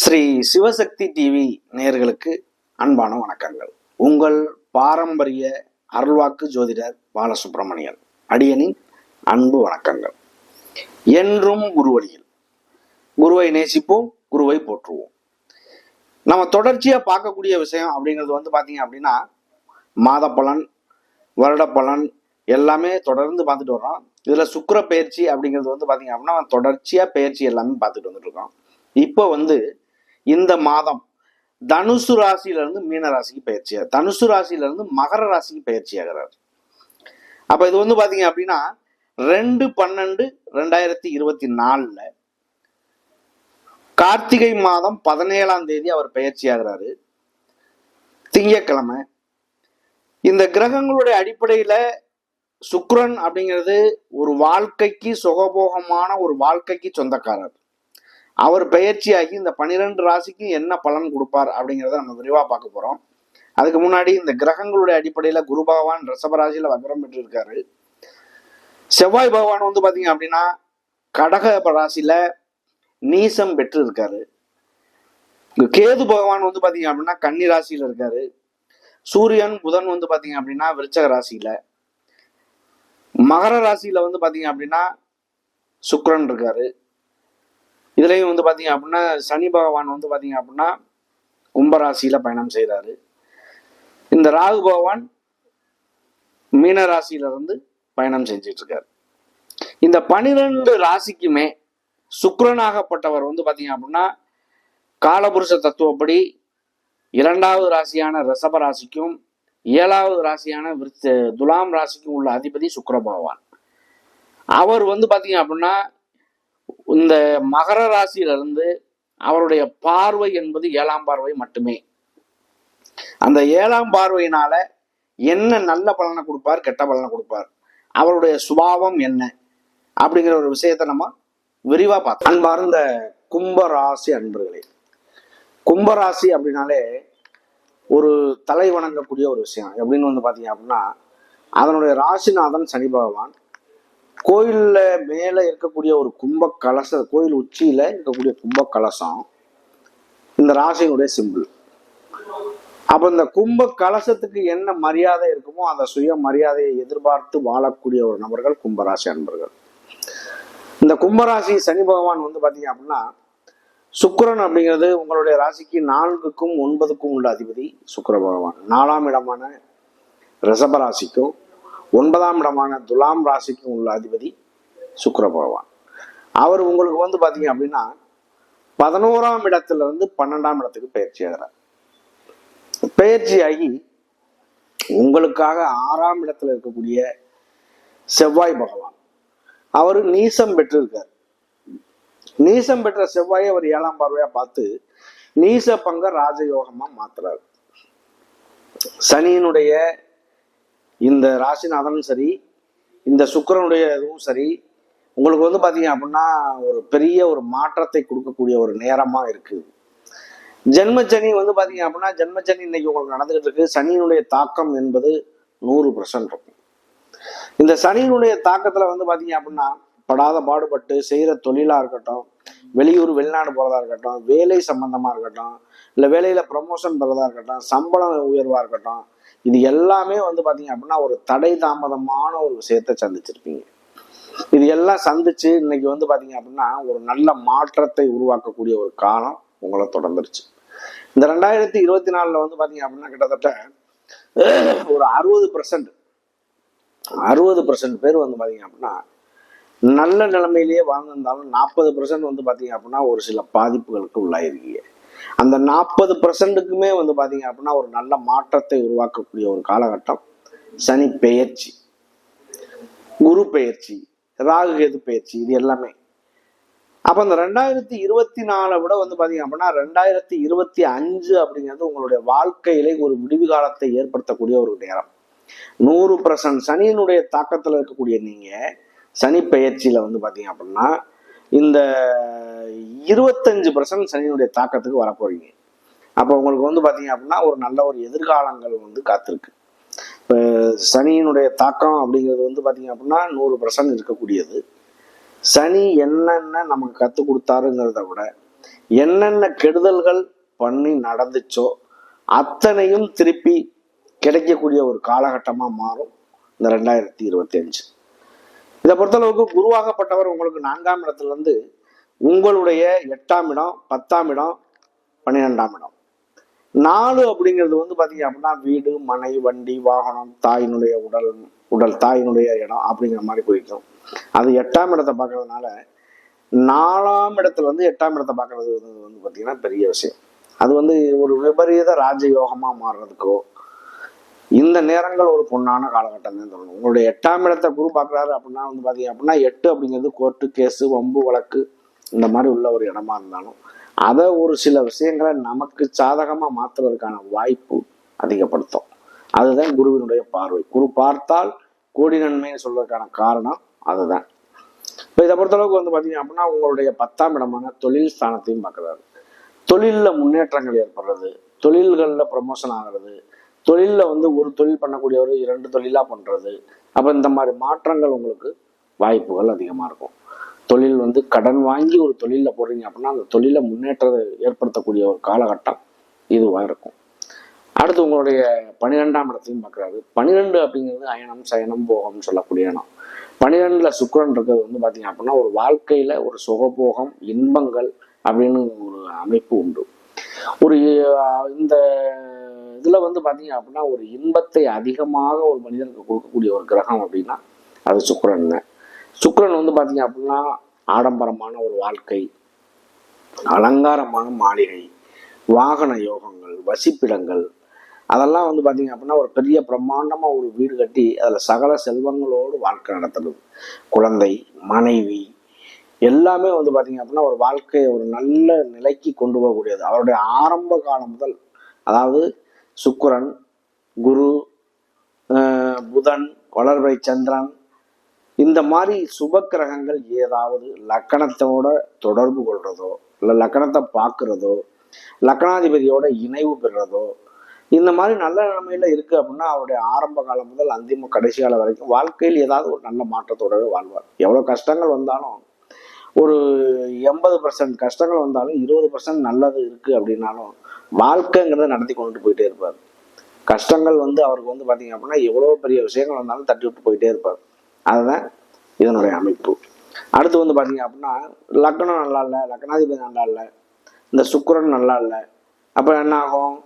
Sri Sivasakthi TV நேயர்களுக்கு அன்பான வணக்கங்கள். உங்கள் பாரம்பரிய அருள்வாக்கு ஜோதிடர் பாலசுப்ரமணியன் அடியனின் அன்பு வணக்கங்கள். என்றும் குருவழியில் குருவை நேசிப்போம், குருவை போற்றுவோம். நம்ம தொடர்ச்சியா பார்க்கக்கூடிய விஷயம் அப்படிங்கிறது பாத்தீங்க அப்படின்னா மாத பலன், வருட பலன் எல்லாமே தொடர்ந்து பார்த்துட்டு வர்றோம். இதுல சுக்கிர பயிற்சி அப்படிங்கிறது பாத்தீங்க அப்படின்னா தொடர்ச்சியா பயிற்சி எல்லாமே பார்த்துட்டு வந்துட்டு இருக்கோம். இப்போ இந்த மாதம் தனுசு ராசியில இருந்து மீன ராசிக்கு பயிற்சியாகிறார், தனுசு ராசியில இருந்து மகர ராசிக்கு பயிற்சி ஆகிறார். அப்ப இது பாத்தீங்க அப்படின்னா 2/12/2024 கார்த்திகை மாதம் 17ஆம் தேதி அவர் பயிற்சி ஆகிறாரு, திங்கட்கிழமை. இந்த கிரகங்களுடைய அடிப்படையில சுக்கிரன் அப்படிங்கிறது ஒரு வாழ்க்கைக்கு சுகபோகமான ஒரு வாழ்க்கைக்கு சொந்தக்காரர். அவர் பயிற்சியாகி இந்த 12 ராசிக்கு என்ன பலன் கொடுப்பார் அப்படிங்கிறத நம்ம விரிவா பார்க்க போறோம். அதுக்கு முன்னாடி இந்த கிரகங்களுடைய அடிப்படையில குரு பகவான் ரிஷபராசியில வக்ரம் பெற்று இருக்காரு. செவ்வாய் பகவான் பாத்தீங்க அப்படின்னா கடக ராசியில நீசம் பெற்று இருக்காரு. கேது பகவான் பாத்தீங்க அப்படின்னா கன்னி ராசியில இருக்காரு. சூரியன் புதன் பாத்தீங்க அப்படின்னா விருச்சக ராசியில, மகர ராசியில பாத்தீங்க அப்படின்னா சுக்கிரன் இருக்காரு. இதுலயும் பாத்தீங்க அப்படின்னா சனி பகவான் பாத்தீங்க அப்படின்னா கும்பராசியில பயணம் செய்யறாரு. இந்த ராகு பகவான் மீன ராசியில இருந்து பயணம் செஞ்சிட்டு இருக்காரு. இந்த 12 ராசிக்குமே சுக்கிரனாகப்பட்டவர் பாத்தீங்க அப்படின்னா காலபுருஷ தத்துவப்படி 2வது ராசியான ரிஷப ராசிக்கும் 7வது ராசியான துலாம் ராசிக்கும் உள்ள அதிபதி சுக்கிர பகவான். அவர் பாத்தீங்க அப்படின்னா இந்த மகர ராசியில இருந்து அவருடைய பார்வை என்பது 7ஆம் பார்வை மட்டுமே. அந்த 7ஆம் பார்வையினால என்ன நல்ல பலனை கொடுப்பார், கெட்ட பலனை கொடுப்பார், அவருடைய சுபாவம் என்ன அப்படிங்கிற ஒரு விஷயத்த நம்ம விரிவா பார்த்தோம். அன்பார்ந்த கும்பராசி அன்பர்களே, கும்பராசி அப்படின்னாலே ஒரு தலை வணங்கக்கூடிய ஒரு விஷயம். எப்படின்னு பாத்தீங்க அப்படின்னா அதனுடைய ராசிநாதன் சனி பகவான். கோயில்ல மேல இருக்கக்கூடிய ஒரு கும்ப கலசம், கோயில் உச்சியில இருக்கக்கூடிய கும்ப கலசம் இந்த ராசியினுடைய சிம்பிள். அப்ப இந்த கும்ப கலசத்துக்கு என்ன மரியாதை இருக்குமோ அந்த சுய மரியாதையை எதிர்பார்த்து வாழக்கூடிய ஒரு நபர்கள் கும்பராசி அன்பர்கள். இந்த கும்பராசி சனி பகவான் பாத்தீங்க அப்படின்னா சுக்கிரன் அப்படிங்கிறது உங்களுடைய ராசிக்கு 4க்கும் 9க்கும் உள்ள அதிபதி சுக்கிர பகவான். 4ஆம் இடமான ரிஷப ராசிக்கும் 9ஆம் இடமான துலாம் ராசிக்கும் உள்ள அதிபதி சுக்கிர பகவான். அவர் உங்களுக்கு பாத்தீங்க அப்படின்னா 11ஆம் இடத்துல இருந்து 12ஆம் இடத்துக்கு பயிற்சி ஆகிறார். பயிற்சியாகி உங்களுக்காக 6ஆம் இடத்துல இருக்கக்கூடிய செவ்வாய் பகவான் அவரு நீசம் பெற்று இருக்கார். நீசம் பெற்ற செவ்வாயை அவர் 7ஆம் பார்வையா பார்த்து நீச பங்க ராஜயோகமா மாத்துறாரு. சனியினுடைய இந்த ராசிநாதனும் சரி, இந்த சுக்கிரனுடைய இதுவும் சரி, உங்களுக்கு பாத்தீங்க அப்படின்னா ஒரு பெரிய ஒரு மாற்றத்தை கொடுக்கக்கூடிய ஒரு நேரமா இருக்கு. ஜென்மச்சனி பாத்தீங்க அப்படின்னா ஜென்மச்சனி இன்னைக்கு உங்களுக்கு நடந்துகிட்டு இருக்கு. சனியினுடைய தாக்கம் என்பது 100% இருக்கும். இந்த சனியினுடைய தாக்கத்துல பாத்தீங்க அப்படின்னா படாத பாடுபட்டு செய்யற தொழிலா இருக்கட்டும், வெளியூர் வெளிநாடு போறதா இருக்கட்டும், வேலை சம்பந்தமா இருக்கட்டும், இல்ல வேலையில ப்ரமோஷன் பெறதா இருக்கட்டும், சம்பளம் உயர்வா இருக்கட்டும், இது எல்லாமே பாத்தீங்க அப்படின்னா ஒரு தடை தாமதமான ஒரு விஷயத்த சந்திச்சிருப்பீங்க. இது எல்லாம் சந்திச்சு இன்னைக்கு பாத்தீங்க அப்படின்னா ஒரு நல்ல மாற்றத்தை உருவாக்கக்கூடிய ஒரு காலம் உங்களை தொடர்ந்துருச்சு. இந்த 2024 பாத்தீங்க அப்படின்னா கிட்டத்தட்ட ஒரு 60% பேர் பாத்தீங்க அப்படின்னா நல்ல நிலைமையிலேயே வாழ்ந்திருந்தாலும் 40% பாத்தீங்க அப்படின்னா ஒரு சில பாதிப்புகளுக்கு உள்ளாயிருக்கீங்க. அந்த 40%க்குமே பாத்தீங்க அப்படின்னா ஒரு நல்ல மாற்றத்தை உருவாக்கக்கூடிய ஒரு காலகட்டம் சனி பெயர்ச்சி, குரு பெயர்ச்சி, ராகு கேது பெயர்ச்சி, இது எல்லாமே. அப்ப இந்த 2024 விட பாத்தீங்க அப்படின்னா 2025 அப்படிங்கிறது உங்களுடைய வாழ்க்கையிலே ஒரு விடிவு காலத்தை ஏற்படுத்தக்கூடிய ஒரு நேரம். 100% சனியினுடைய தாக்கத்துல இருக்கக்கூடிய நீங்க சனி பெயர்ச்சியில பாத்தீங்க அப்படின்னா இந்த 25% சனியினுடைய தாக்கத்துக்கு வரப்போறீங்க. அப்ப உங்களுக்கு பாத்தீங்க அப்படின்னா ஒரு நல்ல ஒரு எதிர்காலங்கள் காத்திருக்கு. இப்ப சனியினுடைய தாக்கம் அப்படிங்கிறது பாத்தீங்க அப்படின்னா 100% இருக்கக்கூடியது. சனி என்னென்ன நமக்கு கற்றுக் கொடுத்தாருங்கிறத விட என்னென்ன கெடுதல்கள் பண்ணி நடந்துச்சோ அத்தனையும் திருப்பி கிடைக்கக்கூடிய ஒரு காலகட்டமா மாறும் இந்த 2025. இதை பொறுத்தளவுக்கு குருவாகப்பட்டவர் உங்களுக்கு 4ஆம் இடத்துல இருந்து உங்களுடைய 8ஆம் இடம், 10ஆம் இடம், 12ஆம் இடம். 4 அப்படிங்கிறது வந்து பாத்தீங்க அப்படின்னா வீடு, மனை, வண்டி, வாகனம், தாயினுடைய உடல் தாயினுடைய இடம் அப்படிங்கிற மாதிரி குறிக்கும். அது 8ஆம் இடத்தை பார்க்கறதுனால 4ஆம் இடத்துல வந்து 8ஆம் இடத்தை பார்க்கறது வந்து பாத்தீங்கன்னா பெரிய விஷயம். அது வந்து ஒரு விபரீத ராஜயோகமா மாறுறதுக்கோ இந்த நேரங்கள் ஒரு பொண்ணான காலகட்டம் தான் சொல்லணும். உங்களுடைய 8ஆம் இடத்தை குரு பார்க்குறாரு அப்படின்னா வந்து பார்த்தீங்க அப்படின்னா 8 அப்படிங்கிறது கோர்ட்டு கேஸு, வம்பு, வழக்கு இந்த மாதிரி உள்ள ஒரு இடமா இருந்தாலும் அதை ஒரு சில விஷயங்களை நமக்கு சாதகமாக மாற்றுறதுக்கான வாய்ப்பு அதிகப்படுத்தும். அதுதான் குருவினுடைய பார்வை. குரு பார்த்தால் கோடி நன்மைன்னு சொல்றதுக்கான காரணம் அதுதான். இப்போ இதை பொறுத்தளவுக்கு வந்து பார்த்தீங்க அப்படின்னா உங்களுடைய 10ஆம் இடமான தொழில் ஸ்தானத்தையும் பார்க்குறாரு. தொழிலில் முன்னேற்றங்கள் ஏற்படுறது, தொழில்களில் ப்ரமோஷன் ஆகிறது, தொழிலில் வந்து ஒரு தொழில் பண்ணக்கூடியவர் 2 தொழிலாக பண்ணுறது. அப்போ இந்த மாதிரி மாற்றங்கள் உங்களுக்கு வாய்ப்புகள் அதிகமாக இருக்கும். தொழில் வந்து கடன் வாங்கி ஒரு தொழிலில் போடுறீங்க அப்படின்னா அந்த தொழிலை முன்னேற்றத்தை ஏற்படுத்தக்கூடிய ஒரு காலகட்டம் இதுவாக இருக்கும். அடுத்து உங்களுடைய 12ஆம் இடத்தையும் பார்க்குறாரு. 12 அப்படிங்கிறது அயனம், சயனம், போகம்னு சொல்லக்கூடிய இடம். 12ல் சுக்கிரன் இருக்கிறது வந்து பார்த்தீங்க அப்படின்னா ஒரு வாழ்க்கையில் ஒரு சுகபோகம், இன்பங்கள் அப்படின்னு ஒரு அமைப்பு உண்டு. ஒரு இந்த இதுல வந்து பாத்தீங்க அப்படின்னா ஒரு இன்பத்தை அதிகமாக ஒரு மனிதனுக்கு கொடுக்கக்கூடிய ஒரு கிரகம் அப்படின்னா அது சுக்கிரன் தான். சுக்கிரன் வந்து பாத்தீங்க அப்படின்னா ஆடம்பரமான ஒரு வாழ்க்கை, அலங்காரமான மாளிகை, வாகன யோகங்கள், வசிப்பிடங்கள், அதெல்லாம் வந்து பாத்தீங்க அப்படின்னா ஒரு பெரிய பிரம்மாண்டமா ஒரு வீடு கட்டி அதுல சகல செல்வங்களோடு வாழ்க்கை நடத்துறது, குழந்தை, மனைவி எல்லாமே வந்து பாத்தீங்க அப்படின்னா ஒரு வாழ்க்கையை ஒரு நல்ல நிலைக்கு கொண்டு போகக்கூடியது. அவருடைய ஆரம்ப காலம் முதல், அதாவது சுக்கிரன், குரு, புதன், வளர்பிறை சந்திரன், இந்த மாதிரி சுப கிரகங்கள் ஏதாவது லக்கணத்தோட தொடர்பு கொள்றதோ இல்லை லக்கணத்தை பார்க்கறதோ லக்கணாதிபதியோட இணைவு பெறுறதோ இந்த மாதிரி நல்ல நிலைமையில இருக்கு அப்படின்னா அவருடைய ஆரம்ப காலம் முதல் அந்திம கடைசி காலம் வரைக்கும் வாழ்க்கையில் ஏதாவது ஒரு நல்ல மாற்றத்தோடவே வாழ்வார். எவ்வளவு கஷ்டங்கள் வந்தாலும் ஒரு 80% கஷ்டங்கள் வந்தாலும் 20% நல்லது இருக்கு அப்படின்னாலும் வாழ்க்கைங்கிறத நடத்தி கொண்டு போயிட்டே இருப்பார். கஷ்டங்கள் வந்து அவருக்கு வந்து பாத்தீங்க அப்படின்னா எவ்வளவு பெரிய விஷயங்கள் வந்தாலும் தட்டி விட்டு போயிட்டே இருப்பார். அதுதான் இதனுடைய அமைப்பு. அடுத்து வந்து பாத்தீங்க அப்படின்னா லக்னம் நல்லா இல்லை, லக்னாதிபதி நல்லா இல்லை, இந்த சுக்கிரன் நல்லா இல்லை, அப்ப என்ன ஆகும்?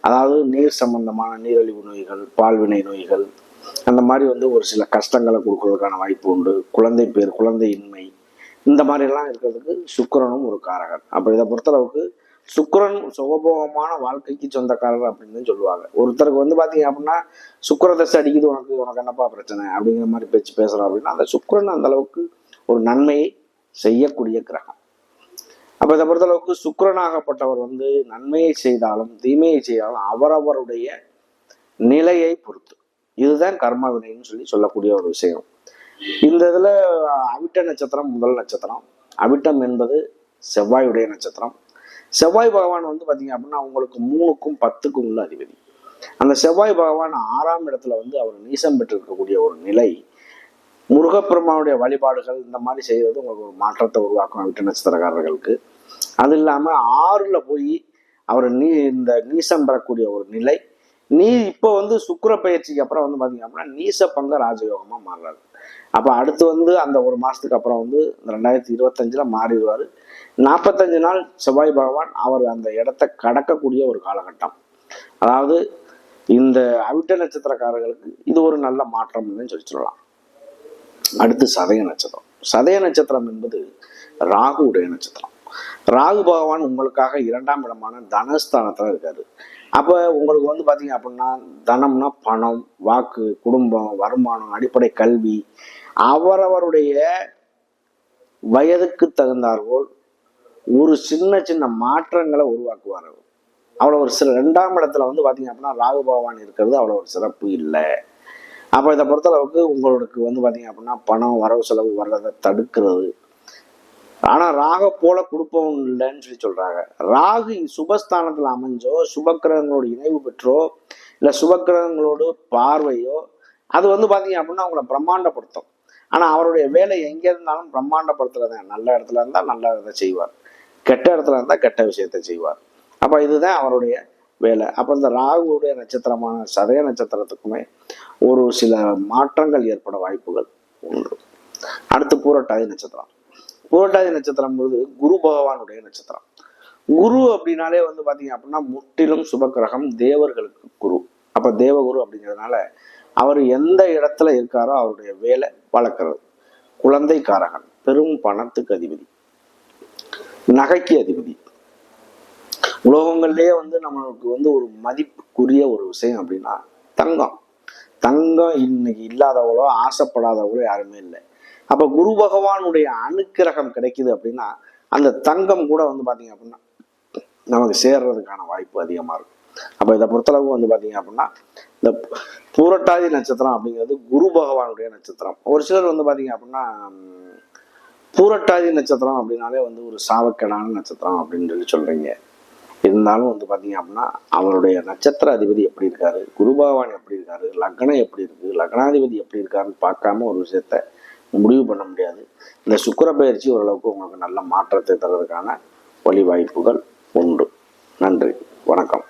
அதாவது நீர் சம்பந்தமான நீரிழிவு நோய்கள், பால்வினை நோய்கள், அந்த மாதிரி வந்து ஒரு சில கஷ்டங்களை கொடுக்கறதுக்கான வாய்ப்பு உண்டு. குழந்தையின்மை, இந்த மாதிரி எல்லாம் இருக்கிறதுக்கு சுக்கிரனும் ஒரு காரகன். அப்ப இதை பொறுத்தளவுக்கு சுக்கிரன் சுகபோகமான வாழ்க்கைக்கு சொந்தக்காரர் அப்படின்னு சொல்லுவாங்க. ஒருத்தருக்கு வந்து பாத்தீங்க அப்படின்னா சுக்கிர தசை அடிக்குது, உனக்கு என்னப்பா பிரச்சனை அப்படிங்கிற மாதிரி பேச்சு பேசுறோம் அப்படின்னா அந்த சுக்கிரன் அந்த அளவுக்கு ஒரு நன்மையை செய்யக்கூடிய கிரகம். அப்ப இதை பொறுத்தளவுக்கு சுக்கிரனாகப்பட்டவர் வந்து நன்மையை செய்தாலும் தீமையை செய்தாலும் அவரவருடைய நிலையை பொறுத்து. இதுதான் கர்ம வினைன்னு சொல்லக்கூடிய ஒரு விஷயம். இந்த இதுல அவிட்ட நட்சத்திரம் முதல் நட்சத்திரம். அவிட்டம் என்பது செவ்வாயுடைய நட்சத்திரம். செவ்வாய் பகவான் வந்து பாத்தீங்க அப்படின்னா உங்களுக்கு 3க்கும் 10க்கும் உள்ள அதிபதி. அந்த செவ்வாய் பகவான் 6ஆம் இடத்துல வந்து அவர் நீசம் பெற்று இருக்கக்கூடிய ஒரு நிலை. முருகப்பெருமானுடைய வழிபாடுகள் இந்த மாதிரி செய்வது உங்களுக்கு ஒரு மாற்றத்தை உருவாக்கும் அவிட்ட நட்சத்திரக்காரர்களுக்கு. அது இல்லாம 6ல போய் அவர் இந்த நீசம் பெறக்கூடிய ஒரு நிலை. இப்போ வந்து சுக்கிர பயிற்சிக்கு அப்புறம் வந்து பாத்தீங்க அப்படின்னா நீச பங்க ராஜயோகமா மாறுறாரு. அப்ப அடுத்து வந்து அந்த ஒரு மாசத்துக்கு அப்புறம் வந்து 2025ல மாறிடுவாரு. 45 நாள் செவ்வாய் பகவான் அவர் அந்த இடத்தை கடக்கக்கூடிய ஒரு காலகட்டம். அதாவது இந்த அவிட்ட நட்சத்திரக்காரர்களுக்கு இது ஒரு நல்ல மாற்றம்னு சொல்லலாம். அடுத்து சதய நட்சத்திரம். சதய நட்சத்திரம் என்பது ராகுவுடைய நட்சத்திரம். ராகு பகவான் உங்களுக்காக 2ஆம் இடமான தனஸ்தானத்துல இருக்காரு. அப்ப உங்களுக்கு வந்து பாத்தீங்க அப்படின்னா தனம்னா பணம், வாக்கு, குடும்பம், வருமானம், அடிப்படை கல்வி, அவரவருடைய வயதுக்கு தகுந்தாற்போல் ஒரு சின்ன சின்ன மாற்றங்களை உருவாக்குவார். அவ்வளோ ஒரு 2ஆம் இடத்துல வந்து பாத்தீங்க அப்படின்னா ராகு பகவான் இருக்கிறது அவ்வளோ ஒரு சிறப்பு இல்லை. அப்போ இதை பொறுத்தளவுக்கு உங்களுக்கு வந்து பாத்தீங்க அப்படின்னா பணம் வரவு செலவு வர்றதை தடுக்கிறது. ஆனா ராக போல கொடுப்பவன் இல்லைன்னு சொல்றாங்க. ராகு சுபஸ்தானத்துல அமைஞ்சோ சுபக்கிரகங்களோட இணைவு பெற்றோ இல்ல சுபக்கிரகங்களோடு பார்வையோ அது வந்து பாத்தீங்க அப்படின்னா உங்களை பிரம்மாண்டப்படுத்தும். ஆனா அவருடைய வேலை எங்க இருந்தாலும் பிரம்மாண்டப்படுத்துறத நல்ல இடத்துல இருந்தா நல்ல இதை செய்வார். கெட்ட இடத்துல இருந்தால் கெட்ட விஷயத்தை செய்வார். அப்போ இதுதான் அவருடைய வேலை. அப்போ இந்த ராகுவுடைய நட்சத்திரமான சதய நட்சத்திரத்துக்குமே ஒரு சில மாற்றங்கள் ஏற்பட வாய்ப்புகள் உண்டு. அடுத்து பூரட்டாதி நட்சத்திரம். பூரட்டாதி நட்சத்திரம் போது குரு பகவானுடைய நட்சத்திரம். குரு அப்படின்னாலே பாத்தீங்க அப்படின்னா முற்றிலும் சுபக்கிரகம், தேவர்களுக்கு குரு. அப்ப தேவகுரு அப்படிங்கிறதுனால அவர் எந்த இடத்துல இருக்காரோ அவருடைய வேலை வளர்க்கிறது. குழந்தை காரகன், பெரும் பணத்துக்கு அதிபதி, நகைக்கு அதிபதி. உலோகங்கள்லயே நம்மளுக்கு ஒரு மதிப்புக்குரிய ஒரு விஷயம் அப்படின்னா தங்கம். தங்கம் இன்னைக்கு இல்லாதவங்களோ ஆசைப்படாதவங்களோ யாருமே இல்லை. அப்ப குரு பகவானுடைய அனுக்கிரகம் கிடைக்குது அப்படின்னா அந்த தங்கம் கூட பாத்தீங்க அப்படின்னா நமக்கு சேர்றதுக்கான வாய்ப்பு அதிகமா இருக்கும். அப்ப இதை பொறுத்தளவு பாத்தீங்க அப்படின்னா இந்த பூரட்டாதி நட்சத்திரம் அப்படிங்கிறது குரு பகவானுடைய நட்சத்திரம். ஒரு சிலர் பாத்தீங்க அப்படின்னா பூரட்டாதி நட்சத்திரம் அப்படின்னாலே ஒரு சாவக்கேடான நட்சத்திரம் அப்படின்னு சொல்றீங்க. இருந்தாலும் பாத்தீங்க அப்படின்னா அவருடைய நட்சத்திர அதிபதி எப்படி இருக்காரு, குரு பகவான் எப்படி இருக்காரு, லக்னம் எப்படி இருக்கு, லக்னாதிபதி எப்படி இருக்காருன்னு பார்க்காம ஒரு விஷயத்த முடிவு பண்ண முடியாது. இந்த சுக்கிர பயிற்சி ஓரளவுக்கு உங்களுக்கு நல்ல மாற்றத்தை தர்றதுக்கான வழி வாய்ப்புகள் உண்டு. நன்றி, வணக்கம்.